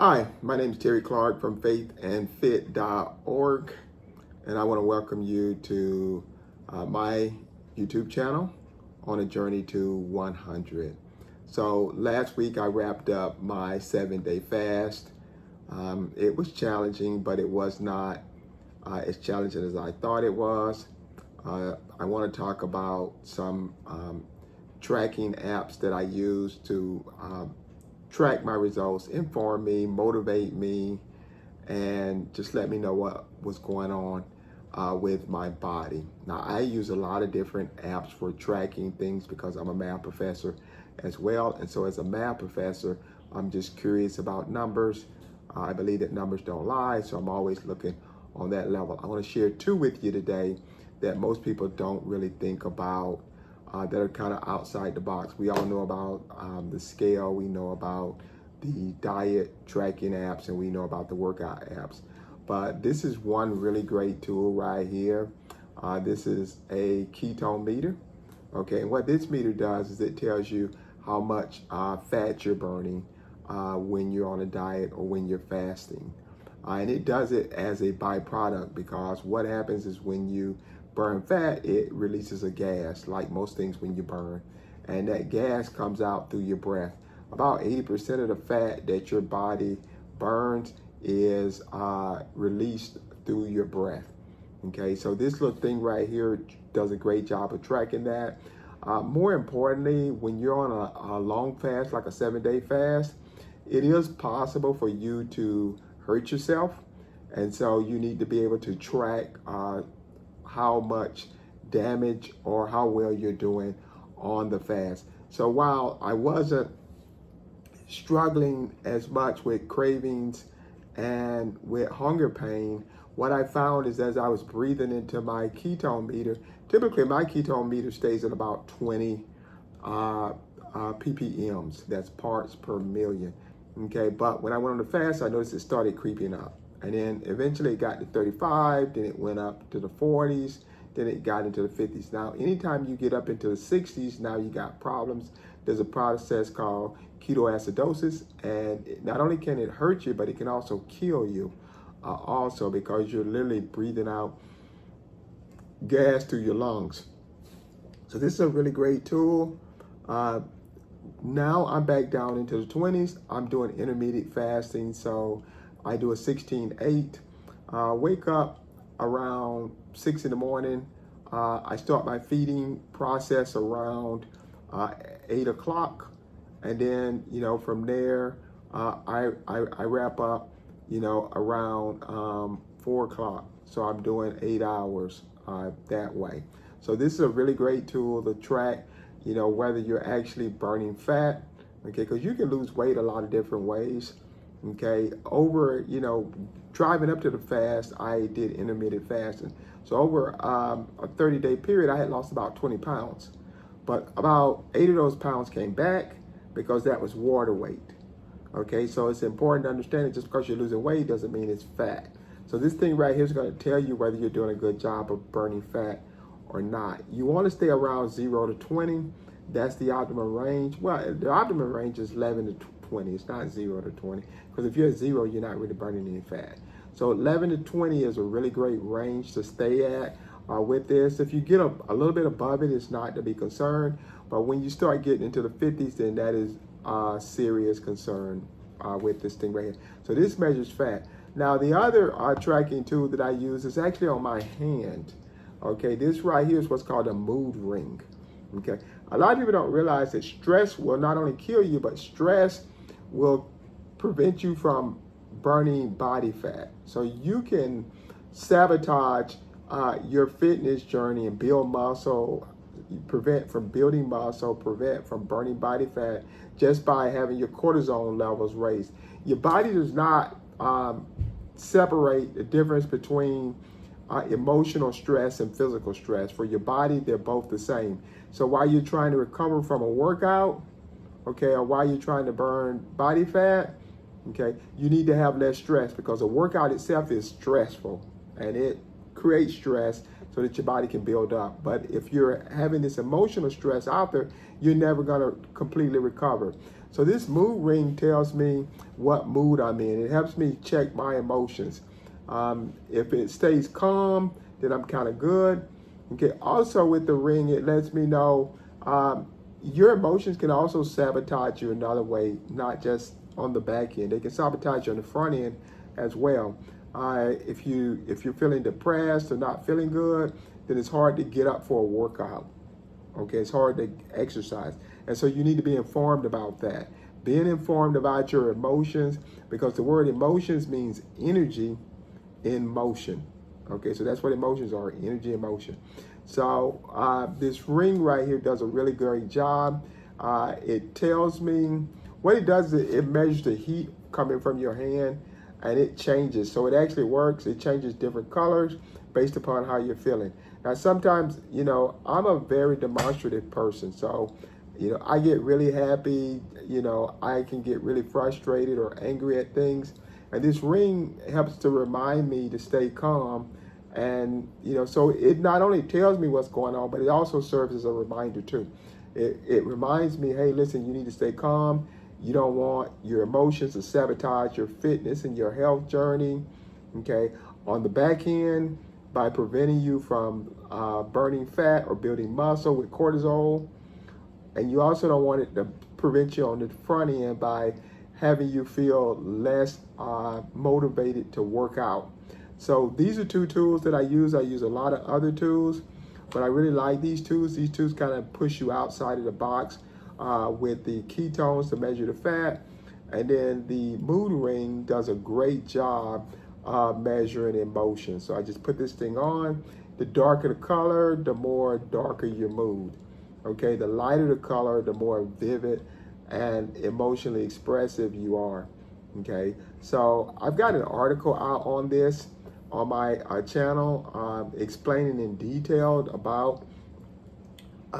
Hi, my name is Terry Clark from faithandfit.org, and I want to welcome you to my YouTube channel on a journey to 100. So last week I wrapped up my 7-day fast. It was challenging, but it was not as challenging as I thought it was. I want to talk about some tracking apps that I use to track my results, inform me, motivate me, and just let me know what was going on with my body. Now, I use a lot of different apps for tracking things because I'm a math professor as well. And so as a math professor, I'm just curious about numbers. I believe that numbers don't lie, so I'm always looking on that level. I want to share two with you today that most people don't really think about, that are kind of outside the box. We all know about the scale, we know about the diet tracking apps, and we know about the workout apps. But this is one really great tool right here. This is a ketone meter. Okay, and what this meter does is it tells you how much fat you're burning when you're on a diet or when you're fasting. And it does it as a byproduct, because what happens is when you burn fat, it releases a gas, like most things when you burn. And that gas comes out through your breath. About 80% of the fat that your body burns is released through your breath. Okay, so this little thing right here does a great job of tracking that. More importantly, when you're on a long fast, like a 7-day fast, it is possible for you to hurt yourself. And so you need to be able to track how much damage or how well you're doing on the fast. So while I wasn't struggling as much with cravings and with hunger pain, what I found is as I was breathing into my ketone meter, typically my ketone meter stays at about 20 ppms, that's parts per million. Okay, but when I went on the fast, I noticed it started creeping up. And then eventually it got to 35, then it went up to the 40s, then it got into the 50s. Now, anytime you get up into the 60s, now you got problems. There's a process called ketoacidosis, and not only can it hurt you, but it can also kill you also, because you're literally breathing out gas through your lungs. So this is a really great tool. Now I'm back down into the 20s. I'm doing intermittent fasting, so I do a 16-8. Wake up around 6 in the morning. I start my feeding process around 8 o'clock. And then, from there, I wrap up, around 4 o'clock. So I'm doing 8 hours that way. So this is a really great tool to track, whether you're actually burning fat, okay, because you can lose weight a lot of different ways. Okay, over, driving up to the fast, I did intermittent fasting. So over a 30-day period, I had lost about 20 pounds. But about 8 of those pounds came back because that was water weight. Okay, so it's important to understand that just because you're losing weight doesn't mean it's fat. So this thing right here is going to tell you whether you're doing a good job of burning fat or not. You want to stay around 0 to 20. That's the optimum range. Well, the optimum range is 11 to 20. It's not 0 to 20. Because if you're at 0, you're not really burning any fat. So 11 to 20 is a really great range to stay at with this. If you get a little bit above it, it's not to be concerned. But when you start getting into the 50s, then that is serious concern with this thing right here. So this measures fat. Now the other tracking tool that I use is actually on my hand. Okay, this right here is what's called a mood ring. Okay, a lot of people don't realize that stress will not only kill you, but stress will prevent you from burning body fat. So you can sabotage your fitness journey and build muscle, prevent from building muscle, prevent from burning body fat just by having your cortisol levels raised. Your body does not separate the difference between emotional stress and physical stress. For your body, they're both the same. So while you're trying to recover from a workout, okay, or while you're trying to burn body fat, okay, you need to have less stress, because a workout itself is stressful and it creates stress so that your body can build up. But if you're having this emotional stress out there, you're never going to completely recover. So this mood ring tells me what mood I'm in. It helps me check my emotions. If it stays calm, then I'm kind of good. Okay. Also with the ring, it lets me know your emotions can also sabotage you another way, not just on the back end. They can sabotage you on the front end as well. If you're feeling depressed or not feeling good, then it's hard to get up for a workout. Okay, it's hard to exercise. And so you need to be informed about that. Being informed about your emotions, because the word emotions means energy in motion. Okay, so that's what emotions are, energy in motion. So this ring right here does a really great job. It tells me, what it does is it measures the heat coming from your hand and it changes. So it actually works. It changes different colors based upon how you're feeling. Now, sometimes, I'm a very demonstrative person. So, I get really happy. I can get really frustrated or angry at things. And this ring helps to remind me to stay calm. And, so it not only tells me what's going on, but it also serves as a reminder too. It reminds me, hey, listen, you need to stay calm. You don't want your emotions to sabotage your fitness and your health journey. Okay. On the back end, by preventing you from burning fat or building muscle with cortisol. And you also don't want it to prevent you on the front end by having you feel less motivated to work out. So these are two tools that I use. I use a lot of other tools, but I really like these tools. These tools kind of push you outside of the box with the ketones to measure the fat. And then the mood ring does a great job measuring emotion. So I just put this thing on. The darker the color, the more darker your mood. Okay, the lighter the color, the more vivid and emotionally expressive you are. Okay, so I've got an article out on this on my channel explaining in detail about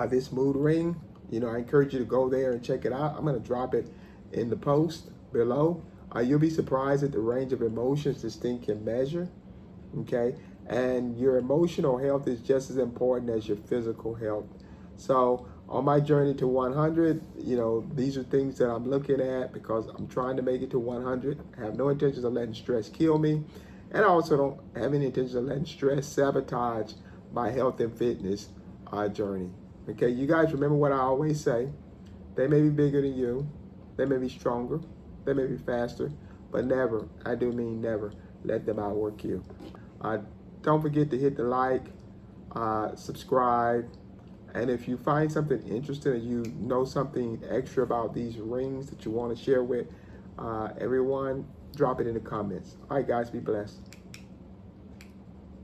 this mood ring. I encourage you to go there and check it out. I'm going to drop it in the post below. You'll be surprised at the range of emotions this thing can measure. Okay, and your emotional health is just as important as your physical health. So on my journey to 100, these are things that I'm looking at because I'm trying to make it to 100. I have no intentions of letting stress kill me. And I also don't have any intention of letting stress sabotage my health and fitness journey. Okay, you guys remember what I always say. They may be bigger than you. They may be stronger. They may be faster. But never, I do mean never, let them outwork you. Don't forget to hit the like, subscribe. And if you find something interesting or you know something extra about these rings that you want to share with everyone, drop it in the comments. All right, guys, be blessed.